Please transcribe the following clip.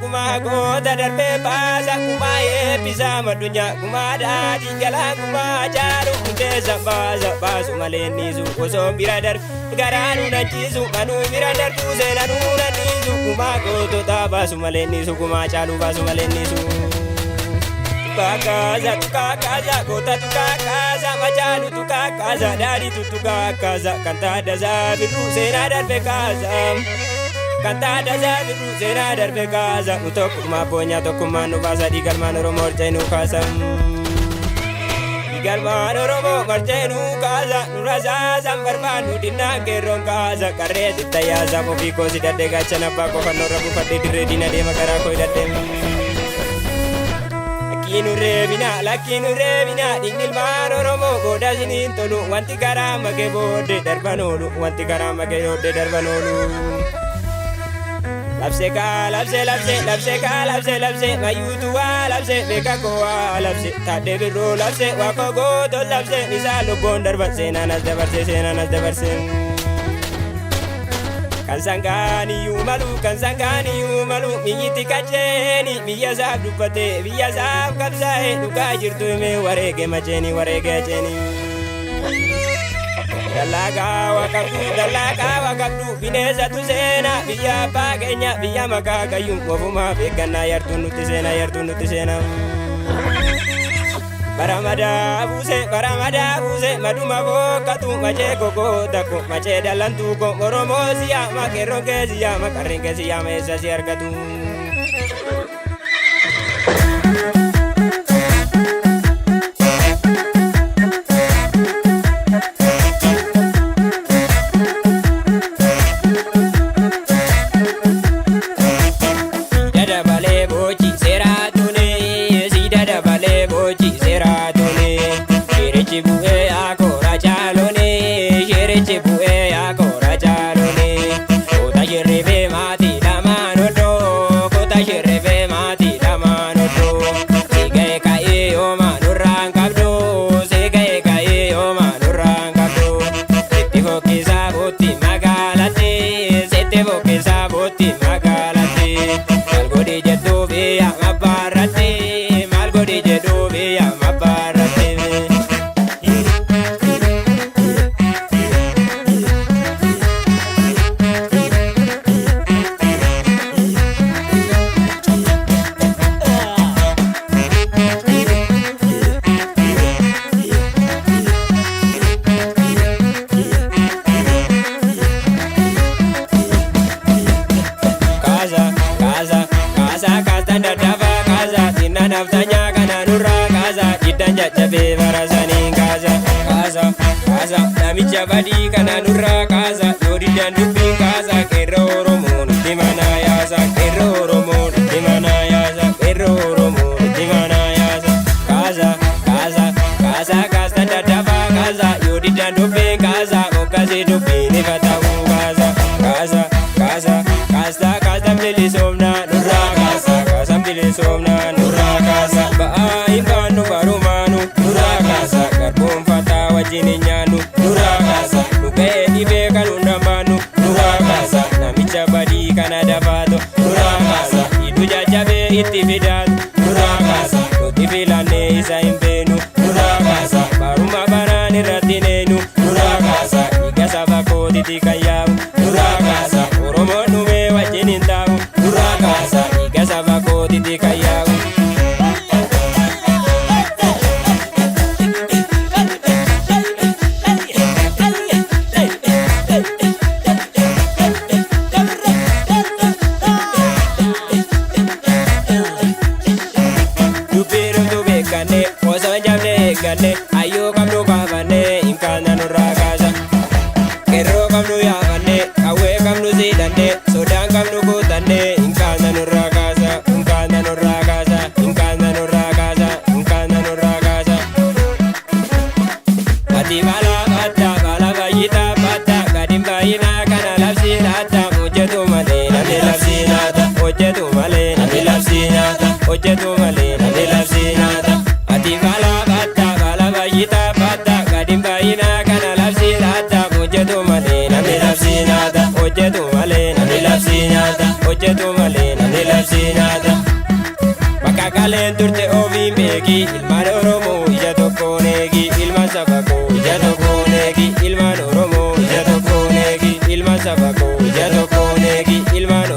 kuma goota darbee baasa kuma eebbisa madunyaa kuma daadii galaa kuma jaalu hundeessa baasu malee niisu osoo bira darbe garaanuu nachiisu kanuu bira darbuu seenanuu nanniisu kuma gootota baasu malee niisu kuma caaluu baasu malee niisu. Tukakaza goota tukakaza majaalu tukakaza daadii tukakaza kan taadasaa birruu seenaa darbe kaasa. Kantada zabiru sena darbe kaza utokuma bonya tokuma no basa di galman oromo orjenu kaza di galman oromo orjenu kaza nuraza zambarbanu dinna geron kaza karre ditaya zamo biko sidade gachana bako kanno rabu fadde dire dina de magara ko idade lakinu revina dingil man oromo goda sinin tolu wanti garama ke bode darbanolu wanti garama ke bode darbanolu. Labse mayutuwa labse bekakowa labse tadebiru labse wakogo to labse misalo bondar barse nanas dabarse kansangani yumalu miyiti kacheni biya sab dupate biya sab kabsae duka jirtu me warege macheni warege cheni Dalaga wakabdu bineza tuzena biya pagenya biya makaga wafuma begana yartunu tisena Baramada buse maduma bokatu mache koko dako mache dalantu ko oromo siya makeronge siya makarenge siya mesa siargatu Namicha badi kana nurra kaza yodi dan dubin kaza kero oromo dimana yaza kero oromo dimana yaza kero oromo dimana yaza kaza dadaba kaza yodi dan dubin kaza okaze dubin katawu kaza mili somna nurra kaza mili somna nurra kaza ba ibanu barumanu nurra kaza karbon fata wajini nyanu Iti vidal Nurakasa Noti vilane isa imbenu Nurakasa Baruma barani ratinenu Nurakasa Igasa bako titi kayamu Nurakasa Oromo nume wajinindamu Nurakasa Igasa bako titi kayamu Ayo kamnu kabane inkana nurakaza Kero kamnu yamane awe kamnu zidane sodan kamnu kutane inkana nurakaza Mati bala bayita bata gadim bayina kana lapsinata ojetu male nami lapsinata Mati bala bayita bata gadim bayina kana lapsinata ojetu male nami lapsinata nafsi nyaata. Bakka qaleen turte ofiin beeki ilmaan Oromoo ija tokkoon eegi ilmaan saba koo ija tokkoon eegi ilmaan Oromoo ija tokkoon eegi ilmaan saba koo ija tokkoon eegi ilmaan